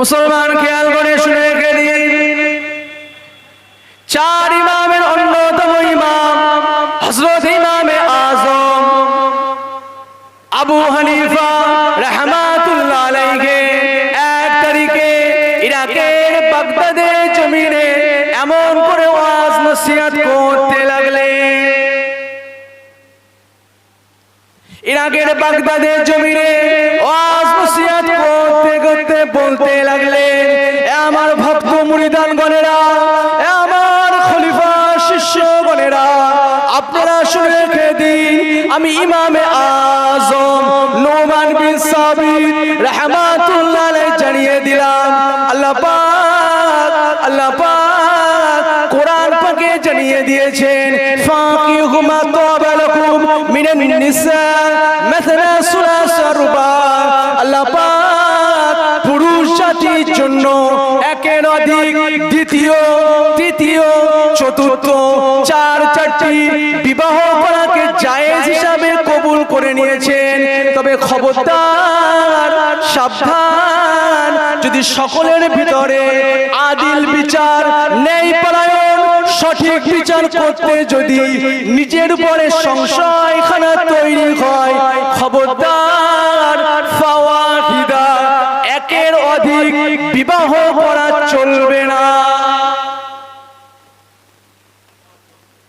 মুসলমান খেয়াল করে শুনে রেখে দিন, চার ইমামের অন্যতম ইমাম হযরত ইমামে আযম আবু হানিফা রাহমাতুল্লাহ আলাইহি 1 তারিখে ইরাকের বাগদাদের জমিনে এমন করে ওয়াজ নসিহত করতে লাগলেন। ইরাকের বাগদাদের জমিনে ওয়াজ নসিহত করতে করতে বলতে লাগলেন, এ আমার ভক্ত মুরিদান গণেরা, এ আমার খলিফা শিষ্যগণেরা, আপনারা শুনে রেখে দিন, আমি ইমামে আযম নুমান বিন সাবিত রাহমাতুল্লাহ আলাইহি জানিয়ে দিলাম, আল্লাহ পাক কোরআন পাকে জানিয়ে দিয়েছেন, ফাকিহু মা তাবা লাকুম মিনান নিসা মাসনা সুলাসা রুবা। আল্লাহ পাক পুরুষ জাতির জন্য একের অধিক দ্বিতীয় তৃতীয় চতুর্থ চারটি বিবাহ করাকে জায়েজ হিসাবে কবুল করে নিয়েছেন। তবে খবরদার, সাবধান, যদি সকলের ভিতরে আদিল বিচার, ন্যায়পরায়ণ সঠিক বিচার করতে যদি নিজের উপরে সংশয়খানা তৈরি হয়, খবরদার, ফাওয়াহিদা, একের অধিক বিবাহ করা চলবে না।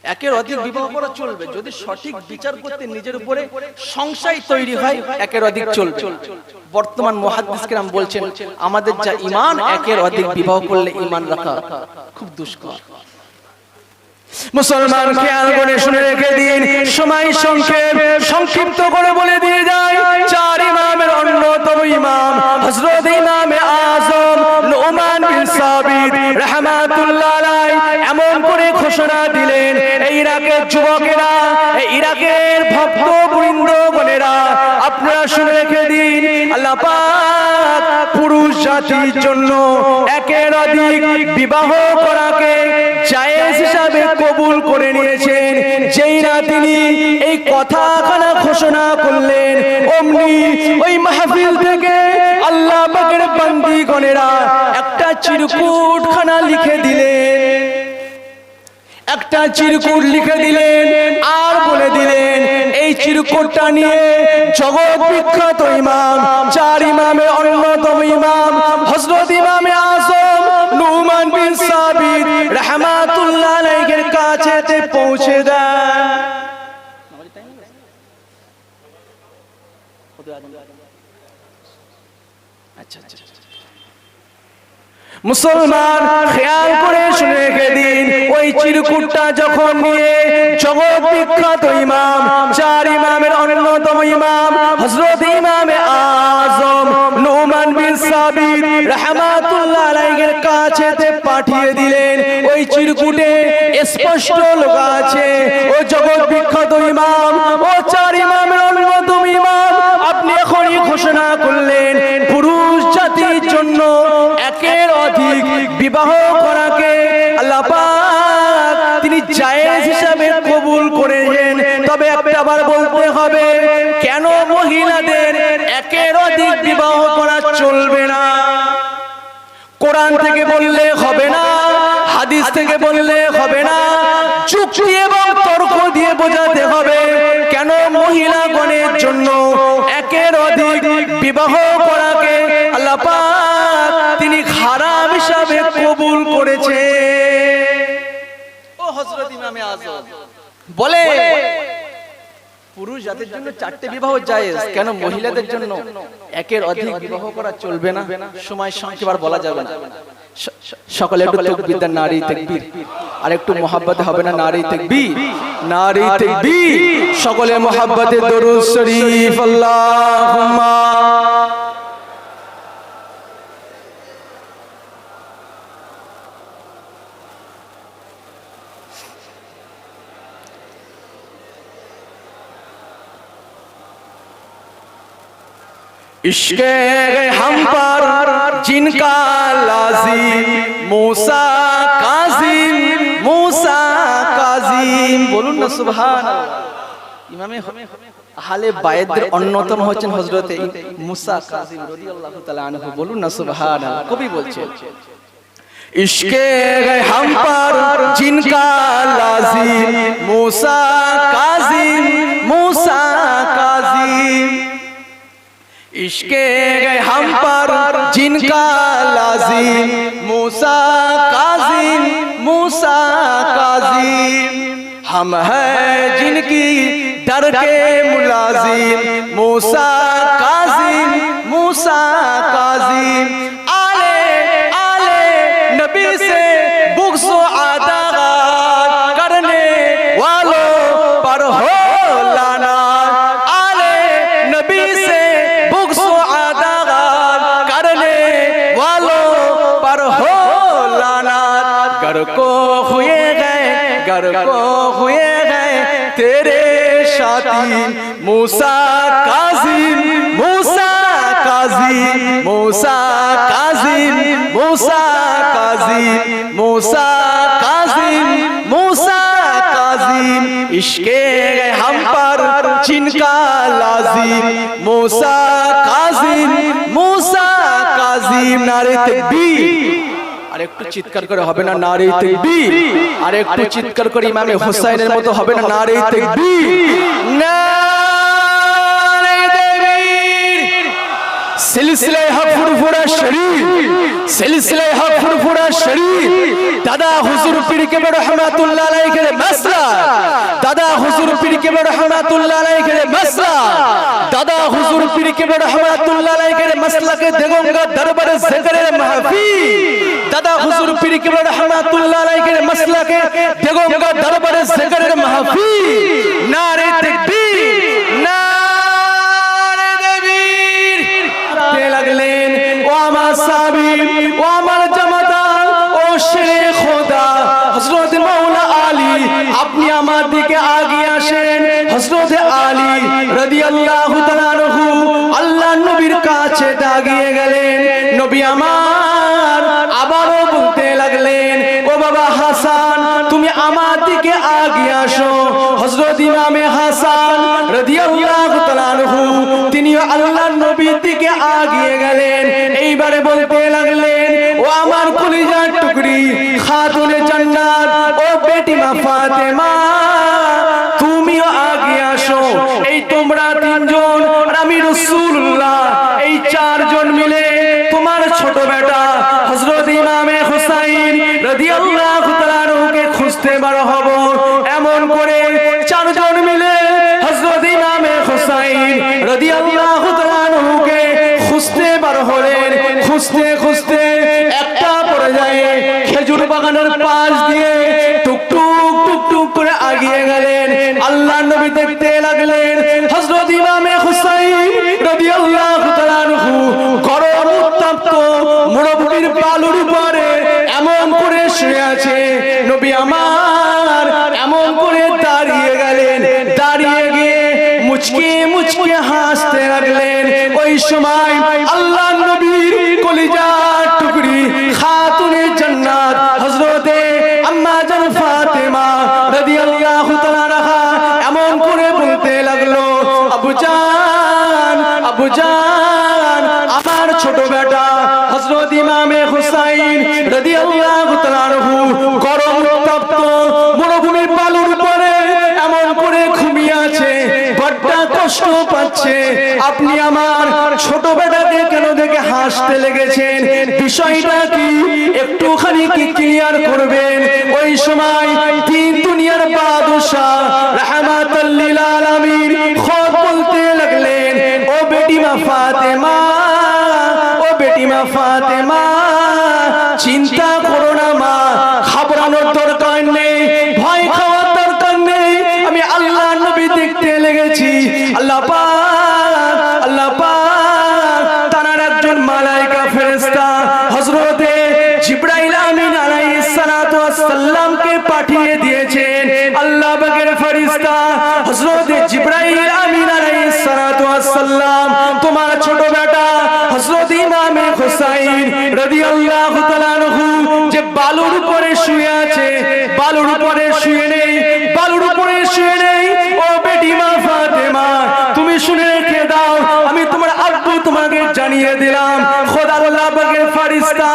একের অধিক বিবাহ করা চলবে যদি সঠিক বিচার করতে নিজের উপরে সংশয় তৈরি হয়, একের অধিক চলবে। বর্তমান মুহাদ্দিস কেরাম বলছেন, আমাদের যা ঈমান, একের অধিক বিবাহ করলে ঈমান রাখা খুব দুষ্কর। মুসলমান খেয়াল করে শুনে রেখে দিন, সময় সংক্ষিপ্ত করে বলে দিয়ে যায়, চার ইমামের অন্যতম ইমাম হযরত ইমামে আযম নুমান বিন সাবিত রাহমাতুল্লাহ আলাইহি এমন করে ঘোষণা দিলেন, এই ইরাকের যুবকেরা, এই ইরাকের ভক্তবৃন্দগণেরা, আপনারা শুনে রেখে দিন, আল্লাহ পাক পুরুষ জাতির জন্য একের অধিক বিবাহ করাকে জায়েজ হিসাবে কবুল করে নিয়েছেন। যেই না তিনি এই কথাখানা ঘোষণা করলেন, অমনি ওই মাহফিল থেকে আল্লাহ পাকের বান্দীগণেরা একটা চিরকুটখানা লিখে দিলেন, একটা চিরকুট লিখে দিলেন, আর বলে দিলেন, এই চিরকুটটা নিয়ে জগৎ বিখ্যাত ইমাম, চার ইমামের অন্যতম ইমাম হযরত ইমামে আযম নুমান বিন সাবিত রাহমাতুল্লাহ আলাইহির কাছে পৌঁছে দেন। আচ্ছা, মুসলমান খেয়াল করে শুনে রেখে দিন, ওই চিরকুটটা যখন নিয়ে জগৎ বিখ্যাত ইমাম, চার ইমামের অন্যতম ইমাম হযরত ইমামে আযম নুমান বিন সাবিত রাহমাতুল্লাহ আলাইহির কাছে পাঠিয়ে দিলেন, ওই চিরকুটে স্পষ্ট লেখা আছে, ও জগৎ বিখ্যাত ইমাম, ও চার ইমামের অন্যতম ইমাম, আপনি এখনই ঘোষণা করলেন, পুরুষ জাতির জন্য একের অধিক বিবাহ করাকে আল্লাহ পাক তিনি জায়েজ হিসাবে কবুল করেছেন। তবে একবার বলতে হবে, কেন মহিলাদের একের অধিক বিবাহ করা চলবে না? কোরআন থেকে বললে হবে না, হাদিস থেকে বললে হবে না, যুক্তি এবং তর্ক দিয়ে বোঝাতে হবে কেন মহিলাগণের জন্য একের অধিক বিবাহ করাকে আল্লাহ পাক তিনি হারাম হিসাবে কবুল করেছে। ও হযরত ইমামে আযম বলে, পুরুষ জাতির জন্য চারটি বিবাহ জায়েজ, কেন মহিলাদের জন্য একের অধিক বিবাহ করা চলবে না? সময় সংক্ষেপ আর বলা যাবে না। সকলে একটু তাকবীর দেন, নারী তাকবীর, আর একটু মুহাব্বতে হবে না, নারী তাকবীর, নারী তাকবীর, সকলে মুহাব্বতে দরুদ শরীফ, আল্লাহুম্মা इश्क़े हम पर जिनका लाज़िम मूसा काज़िम, मूसा काज़िम, बोलूं ना सुभान अल्लाह। इमाम আহলে বায়তদের অন্যতম হচ্ছেন হযরত মুসা কাযিম রাদিয়াল্লাহু তাআলা আনহু। বলুন না সুবহানাল্লাহ। কবি বলছেন इश्के हम पर जिनका लाजिम मूसा काजिम मूसा काजिम इश्के हम पर जिनका लाजिम मूसा काजिम मूसा काजिम हम हैं जिनकी डर के मुलाजिम मूसा काजिम मूसा काजिम नबी से बुग़्ज़ व अदाग़त करने वालों पर हो लानत। आले नबी से बुग़्ज़ व अदाग़त करने वालों पर हो लानत। गर को हुए गए तेरे साथी मूसा काज़िम मूसा काज़िम मूसा काज़िम मूसा काज़िम मूसा काज़िम मूसा काज़िम इश्के हम पर जिनका लाजिम मूसा काज़िम मूसा काज़िम। नारे तकबीर। আর একটু চিৎকার করে হবে না নারে তাকবীর? আর একটু চিৎকার করে ইমামে হুসাইনের মতো হবে না নারে তাকবীর? নারে তাকবীর। সিলসিলায়ে হক ফুরফুরা শরীফ সিলসিলায়ে হক ফুরফুরা শরীফ দাদা হুজুর পীর কেবলা রহমাতুল্লাহ আলাইহির মাসলা দাদা হুজুর পীর কেবলা রহমাতুল্লাহ আলাইহির মাসলা দাদা হুজুর পীর কেবলা রহমাতুল্লাহ আলাইহির মাসলাকে দেগঙ্গা দরবারে জিকিরের মাহফিল দাদা হুজুর পীর কেবলা রহমাতুল্লাহ আলাইহির মাসলাকে দেগঙ্গা দরবারে জিকিরের মাহফিল। নারে তাকবীর নারে তাকবীর। লাগলেন ও আমার সাহাবী ও আমার জামাদার ও শেরে খোদা হযরত মাওলা আলী আপনি আমার দিকে আগিয়ে আসেন। হযরত আলী রাদিয়াল্লাহু তাআলা আনহু আল্লাহর নবীর কাছে আগিয়ে গেলেন। নবী আমার আবারও বলতে লাগলেন ও বাবা হাসান তুমি আমার দিকে আগিয়ে আসো। হযরত ইমামে হাসান রাদিয়াল্লাহু তাআলা আনহু তিনি আল্লাহর নবীর দিকে আগিয়ে গেলেন। এইবারে বলতে লাগলেন ও আমার কলিজার টুকরি খাতুনে জান্নাত ও বেটি মা ফাতেমা তুমিও আগিয়ে আসো। এই তোমরা তিনজন আর আমি রাসূলুল্লাহ এই চারজন মিলে তোমার ছোট বেটা হযরত ইমামে হুসাইন রাদিয়াল্লাহু তাআলা আনহুকে খুঁজতে বার হব। এমন করে চারজন মিলে হযরত ইমামে হুসাইন রাদিয়াল্লাহু তাআলা আনহুকে খুঁজতে বার হলেন। খুঁজতে খুঁজতে একটা পর্যায়ে খেজুর বাগানের পাশ দিয়ে টুকটুক টুকটুক করে আগিয়ে গেলেন। আল্লাহর নবী দেখতে লাগলেন হযরত ইমামে হুসাইন রাদিয়াল্লাহু তাআলা আনহু গরম উত্তপ্ত মরুভূমির বালুর উপরে এমন করে শুয়ে আছে। নবী আমার এমন করে দাঁড়িয়ে গেলেন। দাঁড়িয়ে গিয়ে মুচকি মুচকি হাসতে লাগলেন। ওই সময় আল্লাহর নবীর কলিজার টুকরি খাতুনে জান্নাত হযরতে আম্মা জান ফাতেমা রাদিয়াল্লাহু তাআলা আনহা এমন করে বলতে লাগলো আবু জান আমার ছোট বেটা হযরত ইমামে হুসাইন রাদিয়াল্লাহু তাআলা আনহু গরম উত্তপ্ত মরুভূমির বালুর উপরে এমন করে ঘুমিয়ে আছে, বড্ড কষ্ট পাচ্ছে। আপনি আমার ছোট বেটাকে কেন দেখে হাসতে লেগেছেন? বিষয়টা কি একটুখানি কি ক্লিয়ার করবেন? ওই সময় তিন দুনিয়ার বাদশা রাহমাতুল লিল আলামিন খোদ বলতে লাগলেন ও বেটি মা ফাতেমা ও বেটি মা ফাতেমা চিন্তা করো না মা, ঘাবড়ানোর দরকার নেই, ভয় খাওয়ার দরকার নেই। আমি আল্লাহর নবী দেখতে লেগেছি। আল্লাহ পাক তার একজন মালায়েকা ফেরেশতা হযরতে জিবরাইল আমিন আলাইহিস সালাতু ওয়াস সালামকে পাঠিয়ে দিয়েছেন। আল্লাহ পাকের ফেরেশতা হযরতে জিবরাইল আমিন আলাইহিস সালাতু ওয়াস সালাম তোমার ছোট বেটা হযরত ইমামে হুসাইন রাদিয়াল্লাহু তাআলা আনহু যে বালুর উপরে শুয়ে আছে, বালুর উপরে শুয়ে নেই, বালুর উপরে শুয়ে নেই। ও বেটি মা ফাতেমা তুমি শুনে রেখে দাও, আমি তোমার আব্বু তোমাকে জানিয়ে দিলাম, খোদা আল্লাহ পাকের ফেরেশতা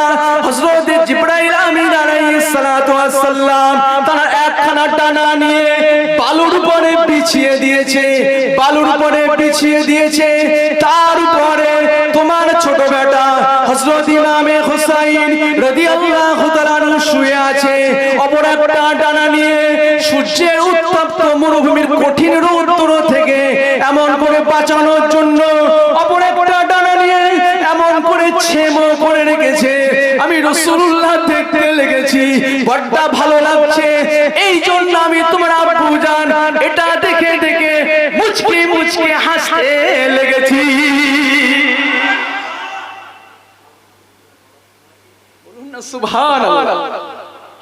হযরত জিবরাইল আমিন আলাইহিস সালাতু ওয়াস সালাম তারা একখানা ডানা নিয়ে বালুর উপরে বিছিয়ে দিয়েছে, বালুর উপরে বিছিয়ে দিয়েছে, তার উপরে তোমার ছোট বেটা হযরত ইমামে হুসাইন রাদিয়াল্লাহু তাআলা শুয়ে আছে। অপর একটা ডানা নিয়ে সূর্যের উত্তপ্ত মরুভূমির কঠিন রৌদ্র থেকে এমন করে বাঁচানোর জন্য অপর একটা ডানা নিয়ে এমন করে ছেমো করে রেখেছে। আমি রাসূলুল্লাহ দেখতে লেগেছি, বড্ড ভালো লাগছে, এই জন্য আমি তোমার আব্বু জান এটা দেখে দেখে মুচকি মুচকি হাসতে লেগেছি। বলুন না সুবহানাল্লাহ।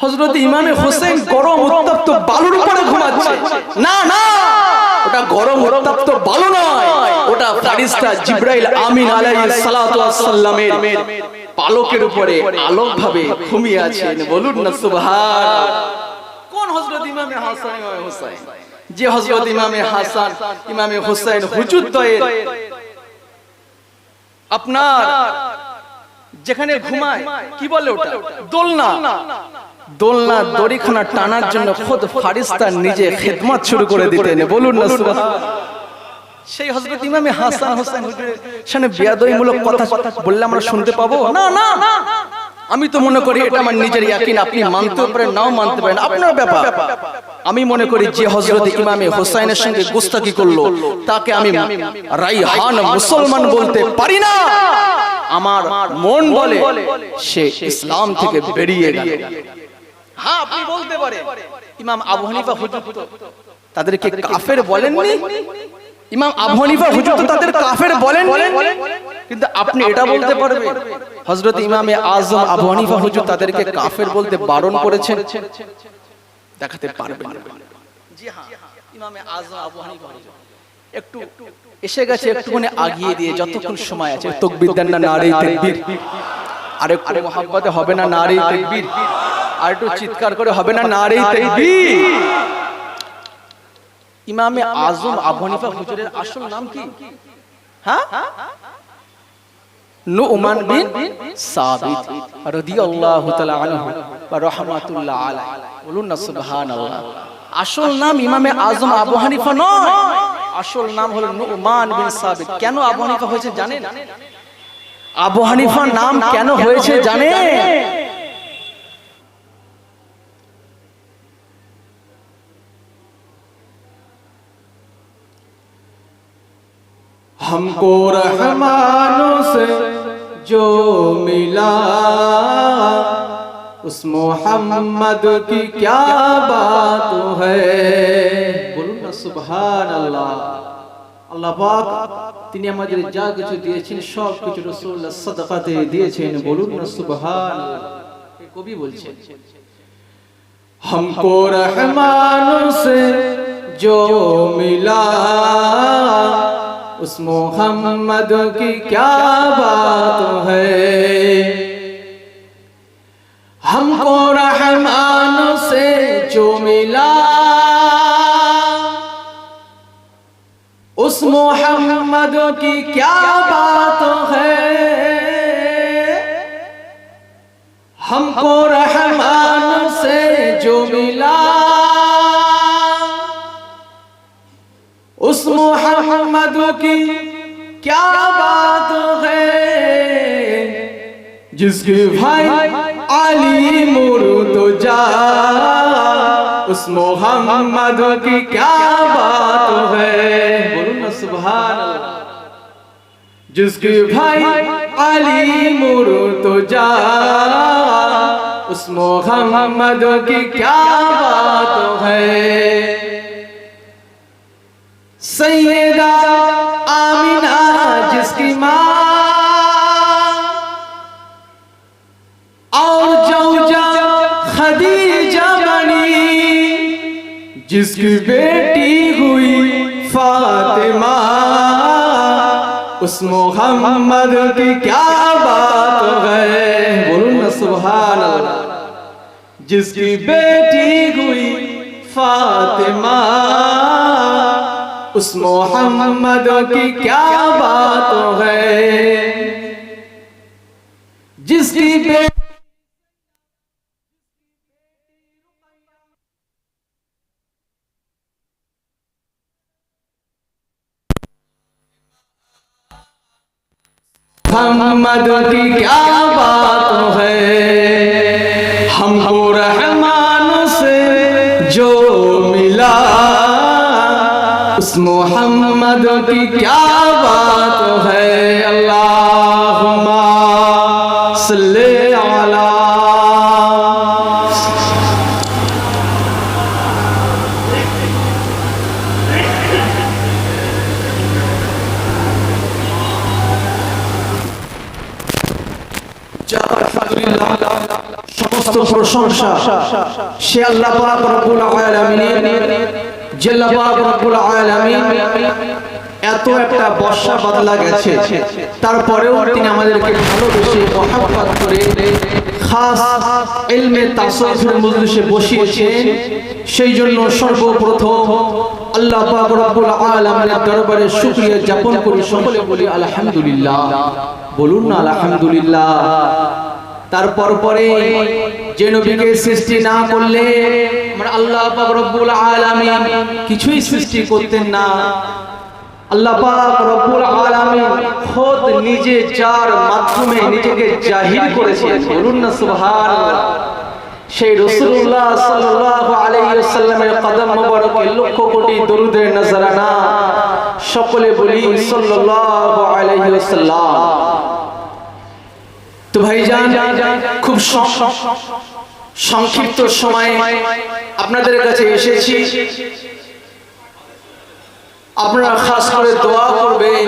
হযরত ইমামে হোসেন গরম উত্তপ্ত বালুর উপরে ঘুমাচ্ছে। না না, ওটা গরম উত্তপ্ত বালু নয়, ওটা ফেরেশতা জিবরাইল আমিন আলাইহিস সালাতু ওয়াস সালামের পালকের উপরে আলোক ভাবে ঘুমিয়ে আছেন। বলুন না সুবহানাল্লাহ। কোন হযরত ইমামে হাসান ইমামে হুসাইন? যে হযরত ইমামে হাসান ইমামে হুসাইন হুজুর দ্বয়ের আপনার যেখানে ঘুমায় কি বলে ওটা, দোলনা, দোলনা দড়িখানা টানার জন্য খুদ ফেরেশতা নিজে খিদমত শুরু করে দিতেন। বলুন না সুবহানাল্লাহ। সেই হযরত ইমামে হাসান হোসেন হুজুরের সামনে বেয়াদবিমূলক কথা বললে আমরা শুনতে পাবো? না না, আমি তো মনে করি এটা আমার নিজের ইয়াকিন, আপনি মানতে পারেন নাও মানতে পারেন, আপনার ব্যাপার। আমি মনে করি যে হযরত ইমামে হোসেনের সঙ্গে গুস্তাখি করলো তাকে আমি রাইহান মুসলমান বলতে পারি না। আমার মন বলে সে ইসলাম থেকে বেরিয়ে গেল। হ্যাঁ, আপনি বলতে পারেন ইমাম আবু হানিফা হুজুর তাদেরকে কাফের বলেননি, ইমাম আবু হানিফা হুজুর তো তাদের কাফের বলেন, কিন্তু আপনি এটা বলতে পারবেন হযরত ইমামে আযম আবু হানিফা হুজুর তাদেরকে কাফের বলতে বারণ করেছেন? দেখাতে পারবেন? জি হ্যাঁ, ইমামে আযম আবু হানিফা হুজুর একটু এসে গেছে, একটুখানি আগিয়ে দিয়ে যতক্ষণ সময় আছে তাকবীর দেন না, নারে তাকবীর, আর একটু মুহাব্বতে হবে না নারে তাকবীর, আর একটু চিৎকার করে হবে না নারে তাকবীর। ইমামে আযম আবু হানিফা হুজুরের আসল নাম কি? হ্যাঁ, নু'মান বিন সাবিত রাদিয়াল্লাহু তাআলা আনহু ওয়া রাহমাতুল্লাহ আলাইহি। বলুন না সুবহানাল্লাহ। আসল নাম ইমামে আযম আবু হানিফা নয়, আসল নাম হলো নু'মান বিন সাবিত। কেন আবু হানিফা হয়েছে জানেন? আবু হানিফা নাম কেন হয়েছে জানেন? हमको रहमानों से जो मिला उस मोहम्मद की क्या बात है। বলুন না সুবহানাল্লাহ। আল্লাহ পাক তিনি আমাদের যা কিছু দিয়েছেন সব কিছু রাসূলুল্লাহ সাদাকাতে দিয়েছেন। বলুন না সুবহানাল্লাহ। এই কবি বলছেন हमको रहमानों से जो मिला उस मोहम्मद की क्या बात है। हमको रहमान से जो मिला उस मोहम्मद की क्या बात है। हमको रहमान से जो मिला उस मोहम्मद की क्या बात है। जिसके भाई अली मुर्तजा उस मोहम्मद की क्या बात है। बोलो ना सुभान अल्लाह। जिसके भाई अली मुर्तजा उस मोहम्मद की क्या बात है। सैयदा आमिना जिसकी माँ और जौजा खदीजा बनी, जिसकी बेटी हुई फातिमा उस मोहम्मद की क्या बात है। बोलो ना सुभान अल्लाह। जिसकी बेटी हुई फातिमा उस मोहम्मद की क्या बात है जिसकी मोहम्मद की क्या बात है हमको रहमान से जो मिला उस मोहम्मद की क्या बात है अल्लाहुम्मा सल्ले अला সমস্ত প্রশংসা সে আল্লাহ পাক রব্বুল আলামিনের যে আল্লাহ পাক রব্বুল আলামিন এত একটা বর্ষা বাদলা গেছে তারপরেও তিনি আমাদেরকে ভালোবেসে মহব্বত করে খাস ইলমে তাসাউফের মজলিসে বসিয়েছেন সেই জন্য সর্বপ্রথম আল্লাহ পাক রব্বুল আলামিনের দরবারে শুকরিয়া জ্ঞাপন করি সকলে বলি আলহামদুলিল্লাহ বলুন না আলহামদুলিল্লাহ তারপর পরে যে নবীকে সৃষ্টি না করলে মানে আল্লাহ পাক রব্বুল আলামিন কিছুই সৃষ্টি করতেন না আল্লাহ পাক রব্বুল আলামিন খোদ নিজে যার মাধ্যমে নিজেকে জাহির করেছেন বলুন না সুবহানাল্লাহ সেই রাসূলুল্লাহ সাল্লাল্লাহু আলাইহি ওয়াসাল্লামের কদম মোবারকে লক্ষ কোটি দরুদের নজরানা সকলে বলি সাল্লাল্লাহু আলাইহি ওয়াসাল্লাম তো ভাইজান খুব সংক্ষিপ্ত সময়ে আপনাদের কাছে এসেছি আপনারা খাস করে দোয়া করবেন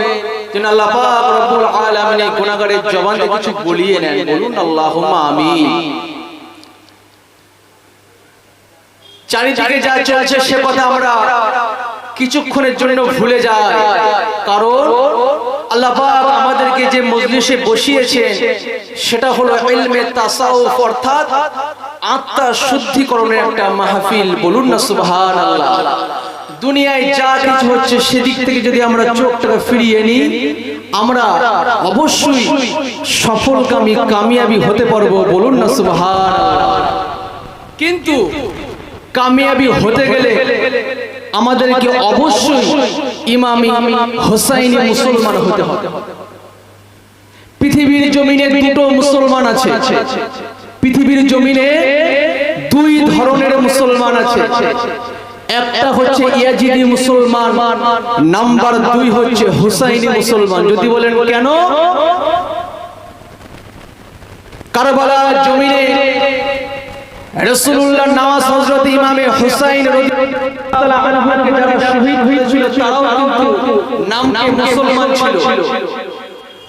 যেন আল্লাহ পাক রব্বুল আলামিন এই গুনাহগারের জবান থেকে কিছু বলিয়ে নেন বলুন আল্লাহুম্মা আমিন চারিদিকে যা চলছে সে কথা আমরা কিছুক্ষণের জন্য ভুলে যাই কারণ আল্লাহ পাক আমাদেরকে যে মজলিসে বসিয়েছেন সেটা হলো ইলমে তাসাউফ অর্থাৎ আত্মা শুদ্ধিকরণের একটা মাহফিল বলুন না সুবহানাল্লাহ দুনিয়ায় যা কিছু হচ্ছে সেদিক থেকে যদি আমরা চোখটাকে ফিরিয়ে নিই আমরা অবশ্যই সফলকামী কামিয়াবি হতে পারবো বলুন না সুবহানাল্লাহ কিন্তু কামিয়াবি হতে গেলে আমাদেরকে অবশ্যই ইমামি হোসাইনি মুসলমান হতে হবে পৃথিবীর জমিনে দুটো মুসলমান আছে পৃথিবীর জমিনে দুই ধরনের মুসলমান আছে একটা হচ্ছে ইয়াজিদি মুসলমান নাম্বার 2 হচ্ছে হুসাইনি মুসলমান যদি বলেন কেন কারবালা জমিনে রাসূলুল্লাহ নামাজ হযরত ইমামে হুসাইন রাদিয়াল্লাহু তাআলা আনহুকে যারা শহীদ হয়েছিল তারাও কিন্তু নামকে মুসলমান ছিল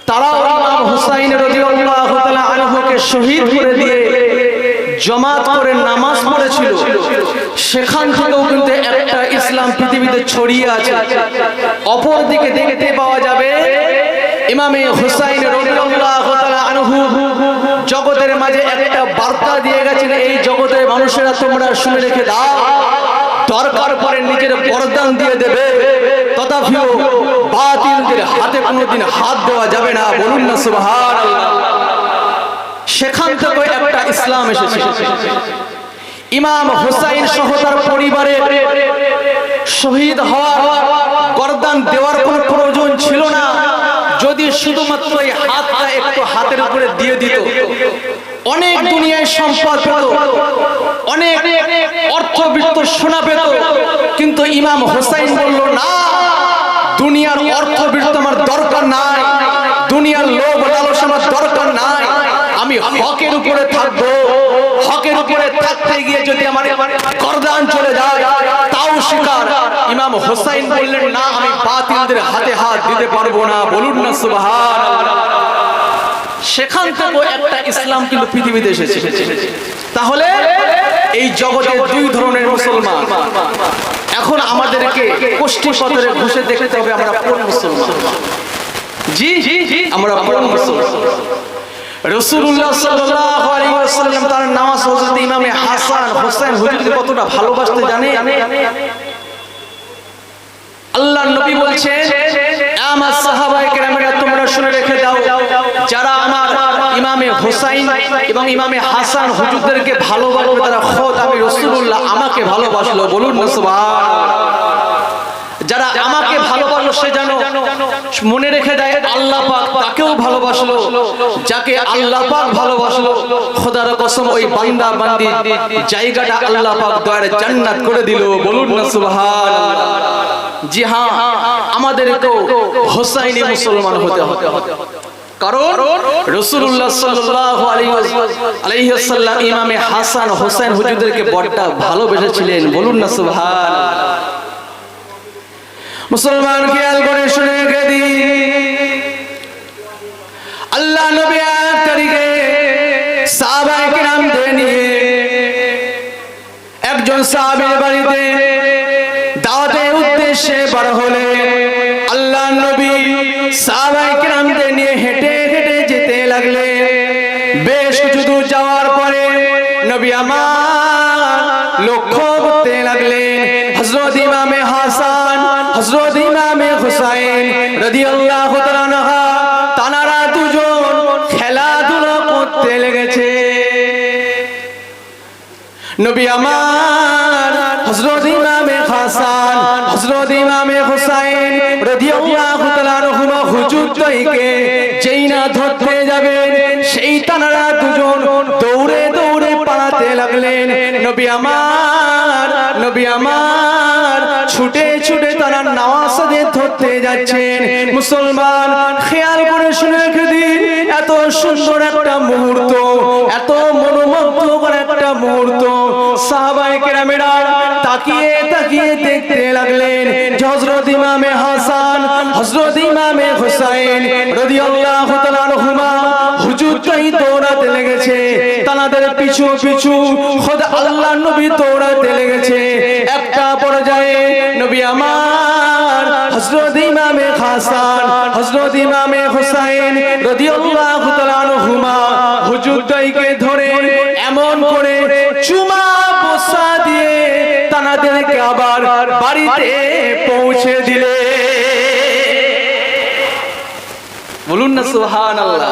তারাও ইমাম হুসাইন রাদিয়াল্লাহু তাআলা আনহুকে শহীদ করে দিয়ে জামাত করে নামাজ পড়েছিল সেখান থেকেও কিন্তু একটা ইসলাম পৃথিবীতে ছড়িয়ে আছে অপর দিকে দেখতে পাওয়া যাবে ইমামে হুসাইন রাদিয়াল্লাহু তাআলা আনহু জগতের মাঝে একটা বার্তা দিয়ে গেছেন এই জগতের মানুষেরা তোমরা শুনে রেখে দাও দরকার পড়ে নিজের বরদান দিয়ে দেবে তথাপিও বাতিলদের হাতে কোনোদিন হাত দেওয়া যাবে না বলুন না সুবহানাল্লাহ সেখান থেকে একটা ইসলাম এসেছে ইমাম হুসাইন সহ তার পরিবারে শহীদ হওয়ার গর্দান দেওয়ার কোনো প্রয়োজন ছিল না যদি শুধুমাত্র এই হাতটা একটু হাতের উপরে দিয়ে দিত অনেক দুনিয়ায় সম্পদ পেত অনেক অর্থবিত্ত সোনা পেত কিন্তু ইমাম হুসাইন বলল না দুনিয়ার অর্থবিত্ত আমার দরকার নাই দুনিয়ার লোভ লালসা আমার দরকার নাই আমি হকের উপরে থাকবো হকের উপরে থাকতে গিয়ে যদি আমার গর্দান চলে যায় তাও স্বীকার ইমাম হুসাইন বললেন না আমি বাতিলদের হাতে হাত দিতে পারবো না বলুন না সুবহানাল্লাহ সেখান থেকে একটা ইসলাম কিন্তু পৃথিবীতে এসেছে তাহলে এই জগতে দুই ধরনের মুসলমান এখন আমাদেরকে কোষ্ঠী পথরে ঘুষে দেখতে হবে আমরা কোন মুসলমান জি আমরা কোন মুসলমান রাসূলুল্লাহ সাল্লাল্লাহু আলাইহি ওয়াসাল্লাম তার নামাজ হযরত ইমামে হাসান হোসেন হুজুরকে কতটা ভালোবাসতে জানে আল্লাহর নবী বলছেন, আমার সাহাবায়ে কেরামেরা তোমরা শুনে রেখে দাও, যারা আমার ইমামে হোসাইন এবং ইমামে হাসান হুজুরদেরকে ভালোবাসবে তারা খোদ আমি রাসূলুল্লাহ আমাকে ভালোবাসলো। বলুন না সুবহানাল্লাহ। যারা আমাকে ভালোবাসলো সে যেন মনে রেখে দেয় আল্লাহ পাক তাকেও ভালোবাসলো। যাকে আল্লাহ পাক ভালোবাসলো খোদার কসম ওই বান্দা বান্দি জায়গাটা আল্লাহ পাক দয়ার জান্নাত করে দিল। বলুন না সুবহানাল্লাহ। জি হ্যাঁ, আমাদেরকেও হোসাইনি মুসলমান হতে হবে, কারণ রাসূলুল্লাহ সাল্লাল্লাহু আলাইহি ওয়াসাল্লাম ইমামে হাসান হোসেন হুজুরদেরকে বড়টা ভালোবেসেছিলেন। বলুন না সুবহানাল্লাহ। মুসলমান খেয়াল করে শুনে রেখে দিন, আল্লাহ নবী এক তারিখে সাহাবায়ে কেরামদের নিয়ে একজন সাহাবীর বাড়িতে দাওয়াতের উদ্দেশ্যে বার হলেন। আল্লাহ নবী সাহাবায়ে কেরামদের নিয়ে হেঁটে হেঁটে যেতে লাগলেন। বেশ কিছু দূর যাওয়ার পরে নবী আমার লক্ষ্য করতে লাগলেন হযরত ইমামে হাসান হযরত ইমামে হুসাইন রাদিয়াল্লাহু তাআলা আনহা, তানারা দুজন খেলাধুলা করতে লেগেছে। নবী আমার হযরত ইমামে হাসান হযরত ইমামে হুসাইন রাদিয়াল্লাহু তাআলা আনহুমা হুজুরদেরকে যেই না ধরতে যাবেন সেই তানারা দুজন দৌড়ে দৌড়ে পালাতে লাগলেন। নবী আমার ছুটে ছুটে তারা নওয়াজদের ধরতে যাচ্ছেন। মুসলমান খেয়াল করে শুনে রেখে দিন, এত সুন্দর একটা মুহূর্ত, এত মনোমুগ্ধকর একটা মুহূর্ত সাহাবায়ে কেরামেরা তাকিয়ে তাকিয়ে দেখতে লাগলেন। হযরত ইমামে হাসান হযরত ইমামে হুসাইন রাদিয়াল্লাহু তাআলা আনহুমা হুজুরটাই দৌড়াতে লেগেছে, তাদের পিছু পিছু খোদা আল্লাহ নবী দৌড়াতে লেগেছে। একটা পর্যায়ে নবী আমার হযরত ইমামে হাসান হযরত ইমামে হুসাইন রাদিয়াল্লাহু তাআলা আনহুমা হুজুরটাইকে ধরে এমন করে চুমা বসা দিয়ে তাদেরকে আবার বাড়িতে পৌঁছে দিলে। বলুন না সুবহানাল্লাহ।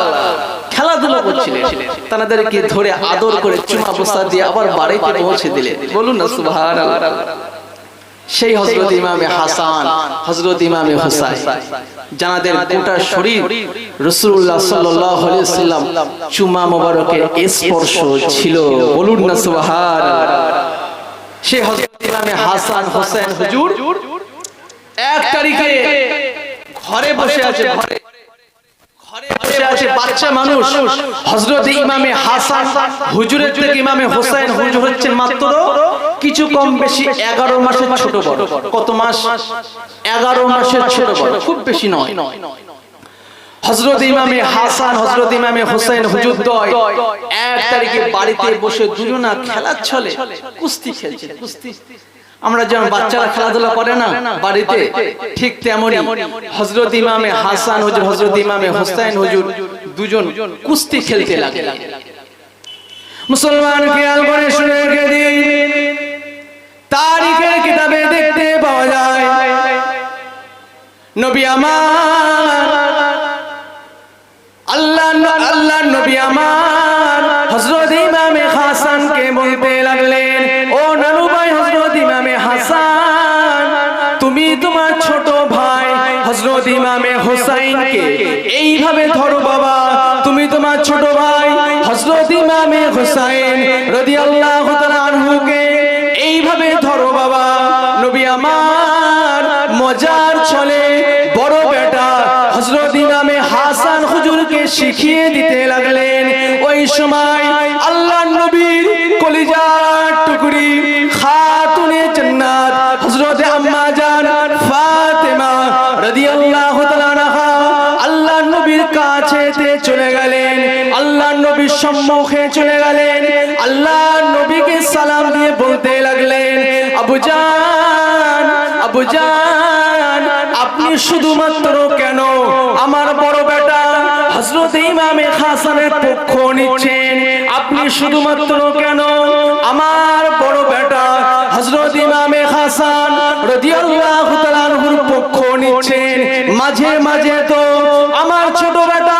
খেলাধুলা করছিলেন, তাদেরকে ধরে আদর করে চুমা বসা দিয়ে আবার বাড়িতে পৌঁছে দিলেন। বলুন না সুবহানাল্লাহ। সেই হযরত ইমামে হাসান হযরত ইমামে হুসাইন যাদের গোটা শরীর রাসূলুল্লাহ সাল্লাল্লাহু আলাইহি ওয়াসাল্লাম চুমা মোবারকের স্পর্শ ছিল। বলুন না সুবহানাল্লাহ। সেই হযরত ইমামে হাসান হোসেন হুজুর এক তারিখে ঘরে বসে আছে, ঘরে বসে আছে বাচ্চা মানুষ। হযরত ইমামে হাসান হুজুরের থেকে ইমামে হোসেন হুজুর হচ্ছেন মাত্র কিছু কম বেশি 11 মাসের ছোট বড়। কত মাস? 11 মাসের ছোট বড়, খুব বেশি নয়। হযরত ইমামে হাসান হযরত ইমামে হোসেন হুজুর দয় এক তারিখে বাড়িতে বসে দুজনা খেলার ছলে কুস্তি খেলছে। কুস্তি আমরা যেমন বাচ্চারা খেলাধুলা করে না বাড়িতে, ঠিক তেমনি হযরত ইমামে হাসান হুজুর হযরত ইমামে হোসেন হুজুর দুজন কুস্তি খেলতে লাগলেন। মুসলমান খেয়াল করে শুনে রেখে দিন, তারিখের কিতাবে দেখতে পাওয়া যায় নবী আমার আল্লাহ নবী আমার হযরত ইমামে হাসানকে বলতে লাগলেন, ও নানু ভাই হযরত ইমামে হাসান, তুমি তোমার ছোট ভাই হযরত ইমামে হোসাইনকে এইভাবে ধরো বাবা। তুমি তোমার ছোট ভাই হযরত ইমামে হোসাইন রাদিয়াল্লাহু তাআলা আনহুকে এইভাবে ধরো বাবা। নবী আমার মজার ছলে বড় বেটা হযরত ইমামে হাসান হুজুরকে শিখিয়ে দিতে লাগলেন। ওই সময় আল্লাহর নবীর কলিজার টুকরি খাতুনে জান্নাত হযরত আম্মা জান ফাতেমা রাদিয়াল্লাহু তাআলা আনহা আল্লাহর নবীর কাছে চলে গেলেন, আল্লাহর নবীর সম্মুখে চলে গেলেন। আল্লাহর নবীকে সালাম দিয়ে বলতে লাগলেন, আবু জান, আবু জান, আপনি শুধুমাত্র কেন আমার বড় বেটা হযরত ইমামে হাসানের পক্ষ নিচ্ছেন? আপনি শুধুমাত্র কেন আমার বড় বেটা হযরত ইমামে হাসান রাদিয়াল্লাহু তাআলা আনহুর পক্ষ পক্ষ নিচ্ছেন, মাঝে মাঝে তো আমার ছোট বেটা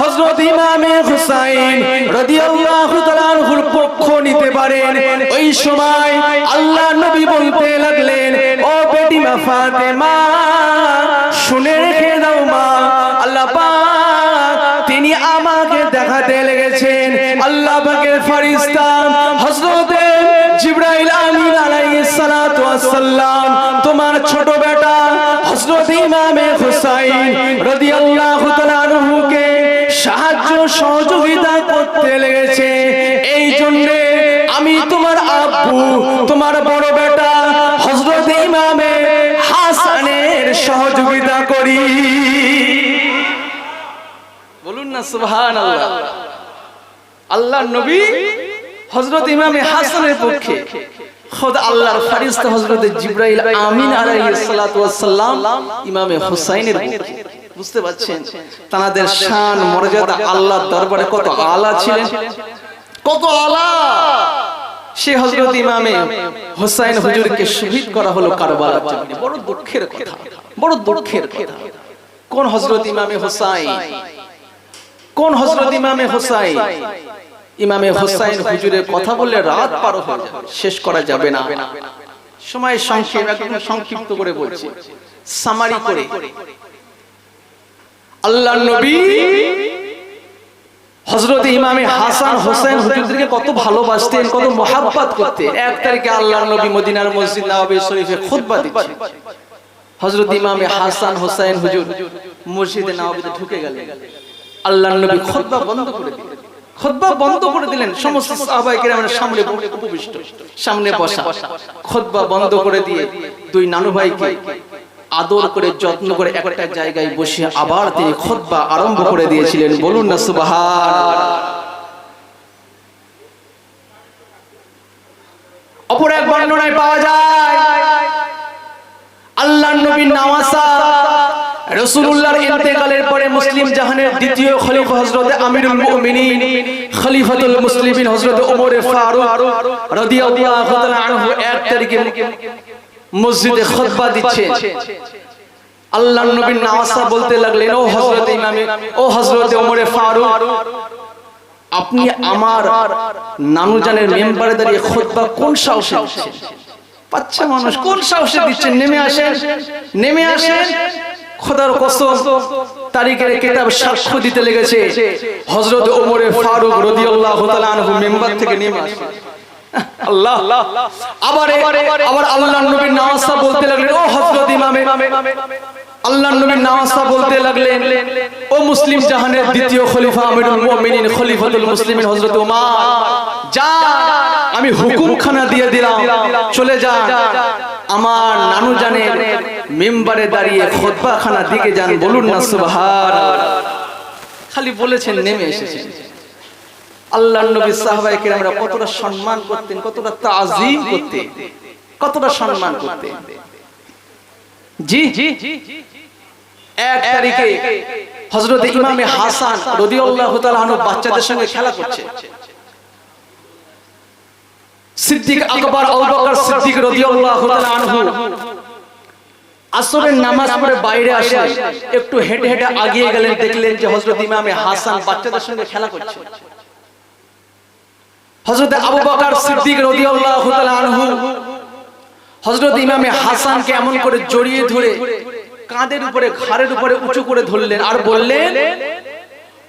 হযরত ইমামে হুসাইন রাদিয়াল্লাহু তাআলা আনহুর পক্ষ নিতে পারেন। ওই সময় আল্লাহ নবী বলতে লাগলেন, ও বেটি মা ফাতেমা, শুনে রেখে দাও মা, আল্লাহ পাক তিনি আমাকে দেখাতে লেগেছেন আল্লাহ পাকের ফেরেশতা হযরত জিবরাইল আমিন আলাইহিস সালাতু ওয়াস সালাম তোমার ছোট বেটা হযরত ইমামে হুসাইন রাদিয়াল্লাহু তাআলা আনহুকে সাহায্য সহযোগিতা করতে লেগেছে। এই জন্য আমি তোমার আব্বু, তোমার বড় বেটা হযরত ইমামে হাসানের সহযোগিতা করি। বলুন না সুবহানাল্লাহ। আল্লাহর নবী হযরত ইমামে হাসানের পক্ষে, খোদ আল্লাহর ফেরেশতা হযরত জিবরাইল আমিন আলাইহিস সালাতু ওয়াস সালাম ইমামে হুসাইনের পক্ষে। বুঝতে পারছেন তাদের শান মর্যাদা আল্লাহর দরবারে কত আলা ছিলেন, কত আলা। সে হযরত ইমামে হুসাইন হুজুরকে শহীদ করা হলো কারবালার জমিনে। বড় দুঃখের কথা, বড় দুঃখের কথা। কোন হযরত ইমামে হুসাইন, কোন হযরত ইমামে হুসাইন? ইমামে হুসাইন হুজুরের কথা বললে রাত পার হয়ে যাবে, শেষ করা যাবে না। সময় সংক্ষেপ, একদম সংক্ষিপ্ত করে বলছি, সামারি করে। আল্লাহর নবী হযরত ইমামে হাসান হোসেন হুজুরদেরকে কত ভালোবাসতেন, কত মহব্বত করতেন। এক তারিখে আল্লাহর নবী মদিনার মসজিদ নববী শরীফে খুতবা দিচ্ছেন। হযরত ইমামে হাসান হোসেন হুজুর মসজিদে নববীতে ঢুকে গেলেন। আল্লাহর নবী খুতবা বন্ধ করে দিলেন, খুতবা বন্ধ করে দিলেন। সমস্ত সাহাবায়ে কেরামের সামনে উপবিষ্ট, সামনে বসা। খুতবা বন্ধ করে দিয়ে দুই নানু ভাইকে আদর করে যত্ন করে একটা জায়গায় বসে আবার তিনি খুতবা আরম্ভ করে দিয়েছিলেন। বলুন না সুবহানাল্লাহ। অপর এক বর্ণনায় পাওয়া যায় আল্লাহর নবীর নওয়াসা রাসূলুল্লাহর ইন্তেকালের পরে মুসলিম জাহানের দ্বিতীয় খলিফা হযরত আমিরুল মুমিনিন খলিফাতুল মুসলিমিন হযরত ওমর ফারুক রাদিয়াল্লাহু তাআলা আনহু এক তারিখে মসজিদে খুতবা দিচ্ছেন। আল্লাহর নবী নওয়াসা বলতে লাগলেন, ও হযরত ইমামে, ও হযরত ওমর ফারুক, আপনি আমার নানুজানের মেম্বারে দাঁড়িয়ে খুতবা কোন সাহসে দিচ্ছেন? বাচ্চা মানুষ, কোন সাহসে দিচ্ছেন? নেমে আসেন, নেমে আসেন। খোদার কসম, তারিখের কিতাব সাক্ষ্য দিতে লেগেছে হযরত ওমর ফারুক রাদিয়াল্লাহু তাআলা আনহু মেম্বার থেকে নেমে আসেন। আল্লাহ আবার আল্লাহর নবী নওয়াসা বলতে লাগলেন, ও হযরত ইমামে, আল্লাহর নবী নওয়াসা বলতে লাগলেন, ও মুসলিম জাহানের দ্বিতীয় খলিফা আমিরুল মুমিনিন খলিফাতুল মুসলিমিন হযরত ওমর, যা আমি হুকুমখানা দিয়ে দিলাম, চলে যা আমার নানু জানের মেম্বারে দাঁড়িয়ে খুতবাখানা দিকে যান। বলুন না সুবহানাল্লাহ। খালি বলেছেন, নেমে এসেছেন। আল্লাহর নবী সাহাবায়ে কেরামরা কতটা সম্মান করতেন, কতটা তাজিম করতেন, কতটা সম্মান করতেন। জি এক তারিখে হযরত ইমামে হাসান রাদিয়াল্লাহু তাআলা আনহু বাচ্চাদের সঙ্গে খেলা করছে। সিদ্দিক আকবর আবু বকর সিদ্দিক রাদিয়াল্লাহু তাআলা আনহু আসরের নামাজ পড়ে বাইরে আসলেন, একটু হেঁটে হেঁটে এগিয়ে গেলেন, দেখলেন যে হযরত ইমামে হাসান বাচ্চাদের সঙ্গে খেলা করছে। হযরত আবু বকর সিদ্দিক রাদিয়াল্লাহু তাআলা আনহু হযরত ইমামে হাসানকে এমন করে জড়িয়ে ধরে কাঁধের উপরে, ঘাড়ের উপরে উঁচু করে ধরলেন আর বললেন,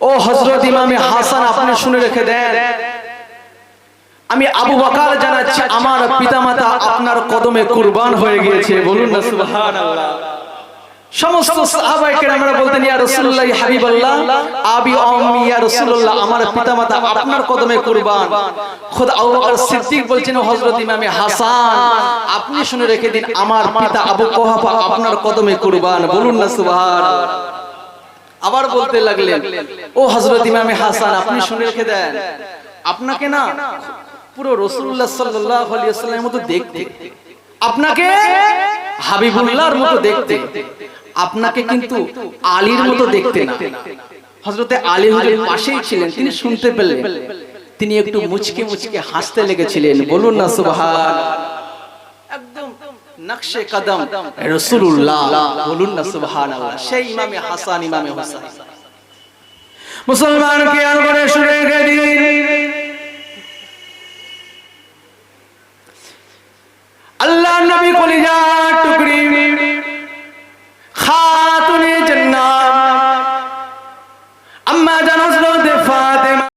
ও হযরত ইমামে হাসান, আপনি শুনে রেখে দেন, আমি আবু বকর জানাচ্ছি আমার পিতামাতা আপনার কদমে কুরবান হয়ে গিয়েছে। বলুন না সুবহানাল্লাহ। সমস্ত সাহাবায়ে কেরামরা বলতেন, ইয়া রাসূলুল্লাহ, ইয়া হাবিবাল্লাহ, আবি উম্মি ইয়া রাসূলুল্লাহ, আমার পিতামাতা আপনার কদমে কুরবান। খোদ আবু বকর সিদ্দিক বলছেন, হযরত ইমামে হাসান, আপনি শুনে রেখে দিন, আমার পিতা আবু কুহাফা আপনার কদমে কুরবান। বলুন না সুবহানাল্লাহ। আবার বলতে লাগলেন, ও হযরত ইমামে হাসান, আপনি শুনে রেখে দেন, আপনাকে না পুরো রাসূলুল্লাহ সাল্লাল্লাহু আলাইহি ওয়াসাল্লামের মতো দেখতে, আপনাকে হাবিবুল্লাহর মতো দেখতে, আপনাকে কিন্তু আলীর মতো দেখতে না। হযরতে আলী হুজুর পাশেই ছিলেন, তিনি শুনতে পেলেন, তিনি একটু মুচকে মুচকে হাসতে লেগেছিলেন। বলুন না সুবহানাল্লাহ। একদম নকশে কদম রাসূলুল্লাহ, বলুন না সুবহানাল্লাহ। সেই ইমামে হাসান ইমামে হুসাইন। মুসলমান খেয়াল করে শুনে রেখে দিন, আল্লাহ নবী কলিজা